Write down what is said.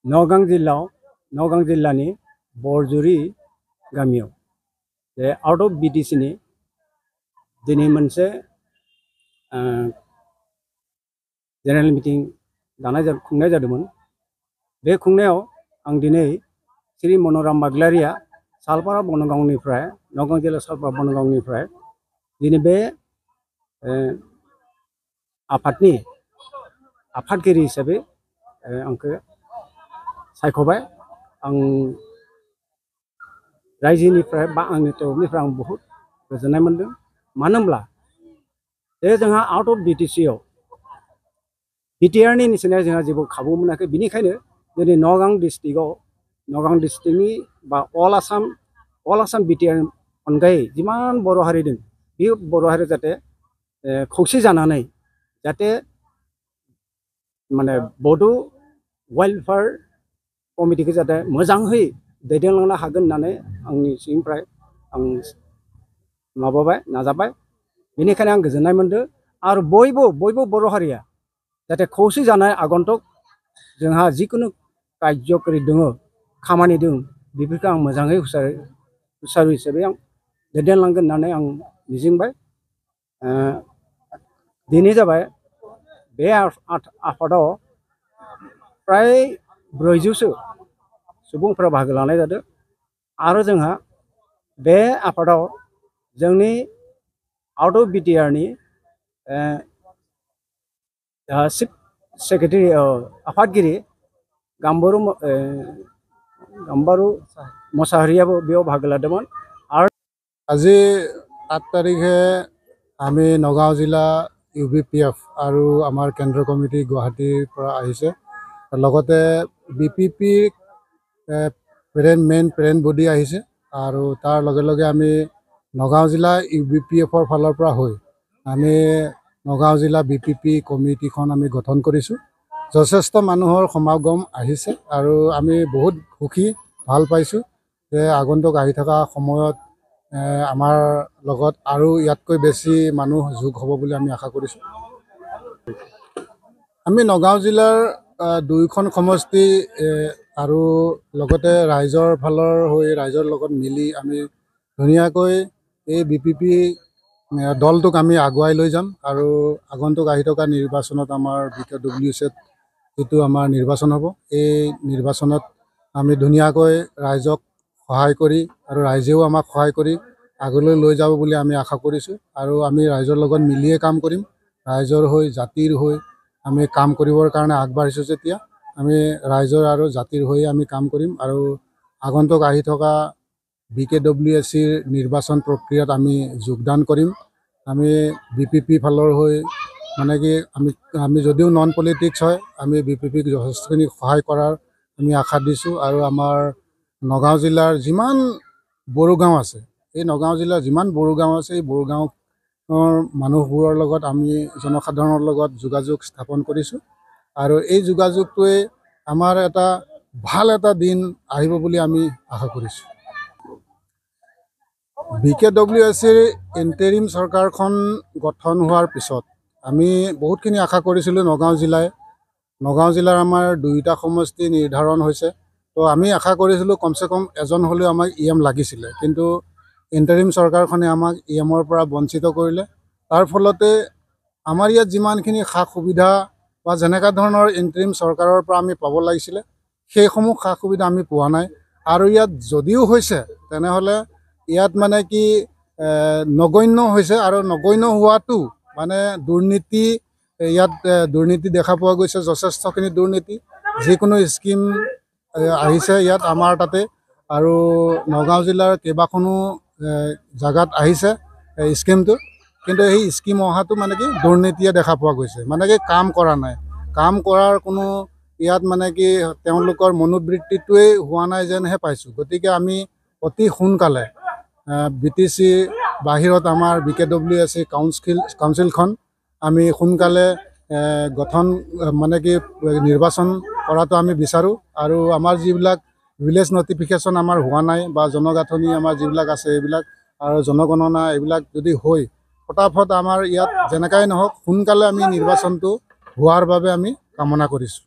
नगां जिल्लानि बरजुरि गामियाव जे out of BTC नि दिनै मोनसे जेनेरेल मिटिं खुंनाय जादोंमोन। बे खुंनायाव आं दिनै श्री मन'राम बाग्लारिया सालपारा बनगावनिफ्राय नगां जिल्ला सालपारा बनगावनिफ्राय दिनै बे आफादगिरि हिसाबै आंखौ सायख'बाय। आं रायजोनिफ्राय बा आंनि तरफनिफ्राय आं बहुत गोजोननाय मोनदों। मानो होनब्ला जे जोंहा आउट अफ BTC आव BTR नि निसिना जोंहा जेबो खाबु मोनाखै। बिनिखायनो दिनै नगां डिस्ट्रिक्टनि बा अल आसाम BTR अनगायै जिमान बर' हारि दं, बे बर' हारिया जाहाथे खौसे जानानै जाहाथे माने बड' वेलफेयार कमिटिखौ जाहाथे मोजाङै दैदेनलांनो हागोन होननानै आंनि सिंनिफ्राय आं नाजाबाय। बेनिखायनो आं गोजोननाय मोनदों। आरो बयबो बर' हारिया जाहाथे खौसे जानाय आगन्तक जोंहा जिखुनु कार्यकरि दङ, खामानि दं, बेफोरखौ आं मोजाङै सुसारु हिसाबै आं दैदेनलांगोन होननानै आं मिजिंबाय। दिनै जाबाय बे आफादाव फ्राय 400 सुबुंफोरा बाहागो लानाय जादों। आरो जोंहा बे आफादाव जोंनि आउट अफ BTR नि चिफ सेक्रेटारि आफादगिरि गाम्बारु मोसाहारियाबो बेयाव बाहागो लादोंमोन। आरो আজি 8 তাৰিখে আমি নগাঁও জিলা UBPF আৰু আমাৰ কেন্দ্ৰীয় কমিটি গুৱাহাটীৰ পৰা আহিছে। লগতে BPP মেইন পেৰেণ্ট বডি আহিছে। আৰু তাৰ লগে লগে আমি নগাঁও জিলা UBPFৰ ফালৰ পৰা হৈ আমি নগাঁও জিলা BPP কমিটিখন আমি গঠন কৰিছোঁ। যথেষ্ট মানুহৰ সমাগম আহিছে আৰু আমি বহুত সুখী, ভাল পাইছোঁ যে আগন্তুক আহি থকা সময়ত আমাৰ লগত আৰু ইয়াতকৈ বেছি মানুহ যোগ হ'ব বুলি আমি আশা কৰিছোঁ। আমি নগাঁও জিলাৰ 2খন সমষ্টি আৰু লগতে ৰাইজৰ ফালৰ হৈ ৰাইজৰ লগত মিলি আমি ধুনীয়াকৈ এই BPP দলটোক আমি আগুৱাই লৈ যাম। আৰু আগন্তুক আহি থকা নিৰ্বাচনত আমাৰ BKWCত যিটো আমাৰ নিৰ্বাচন হ'ব, এই নিৰ্বাচনত আমি ধুনীয়াকৈ ৰাইজক সহায় কৰি আৰু ৰাইজেও আমাক সহায় কৰি আগলৈ লৈ যাব বুলি আমি আশা কৰিছোঁ। আৰু আমি ৰাইজৰ লগত মিলিয়ে কাম কৰিম। ৰাইজৰ হৈ জাতিৰ হৈ আমি কাম কৰিবৰ কাৰণে আগবাঢ়িছোঁ যেতিয়া আমি ৰাইজৰ আৰু জাতিৰ হৈ আমি কাম কৰিম। আৰু আগন্তুক আহি থকা BKWCৰ নিৰ্বাচন প্ৰক্ৰিয়াত আমি যোগদান কৰিম। আমি BPP ফালৰ হৈ মানে কি আমি যদিও নন পলিটিক্স হয়, আমি BPPক যথেষ্টখিনি সহায় কৰাৰ আমি আশা দিছোঁ। আৰু আমাৰ নগাঁও জিলাৰ যিমান বড়ো গাঁও আছে, এই নগাঁও জিলাৰ যিমান বড়ো গাঁও আছে, এই বড়ো গাঁৱৰ মানুহবোৰৰ লগত আমি জনসাধাৰণৰ লগত যোগাযোগ স্থাপন কৰিছোঁ। আৰু এই যোগাযোগটোৱে আমাৰ এটা ভাল এটা দিন আহিব বুলি আমি আশা কৰিছোঁ। BKWCৰ ইণ্টাৰিম চৰকাৰখন গঠন হোৱাৰ পিছত আমি বহুতখিনি আশা কৰিছিলোঁ। নগাঁও জিলাৰ আমাৰ 2টা সমষ্টি নিৰ্ধাৰণ হৈছে। তো আমি আশা কৰিছিলোঁ কমচে কম এজন হ'লেও আমাক EM লাগিছিলে, কিন্তু ইণ্টাৰিম চৰকাৰখনে আমাক EMৰ পৰা বঞ্চিত কৰিলে। তাৰ ফলতে আমাৰ ইয়াত যিমানখিনি সা সুবিধা বা যেনেকুৱা ধৰণৰ ইণ্টাৰিম চৰকাৰৰ পৰা আমি পাব লাগিছিলে, সেইসমূহ সা সুবিধা আমি পোৱা নাই। আৰু ইয়াত যদিও হৈছে তেনেহ'লে ইয়াত মানে কি নগণ্য হৈছে। আৰু নগণ্য হোৱাটো মানে দুৰ্নীতি, ইয়াত দুৰ্নীতি দেখা পোৱা গৈছে, যথেষ্টখিনি দুৰ্নীতি। যিকোনো স্কিম আহিছে ইয়াত আমাৰ তাতে, আৰু নগাঁও জিলাৰ কেইবাখনো জাগাত আহিছে স্কিমটো, কিন্তু সেই স্কিম অহাটো মানে কি দুৰ্নীতিয়ে দেখা পোৱা গৈছে। মানে কি কাম কৰা নাই, কাম কৰাৰ কোনো ইয়াত মানে কি তেওঁলোকৰ মনোবৃত্তিটোৱেই হোৱা নাই যেনহে পাইছোঁ। গতিকে আমি অতি সোনকালে BTC বাহিৰত আমাৰ BKWC কাউন্সিলখন আমি সোনকালে গঠন মানে কি নিৰ্বাচন কৰাটো আমি বিচাৰোঁ। আৰু আমাৰ যিবিলাক ভিলেজ নটিফিকেশ্যন আমাৰ হোৱা নাই বা জনগাঁথনি আমাৰ যিবিলাক আছে এইবিলাক আৰু জনগণনা এইবিলাক যদি হৈ ফটাফট আমাৰ ইয়াত যেনেকাই নহওক সোনকালে আমি নিৰ্বাচনটো হোৱাৰ বাবে আমি কামনা কৰিছোঁ।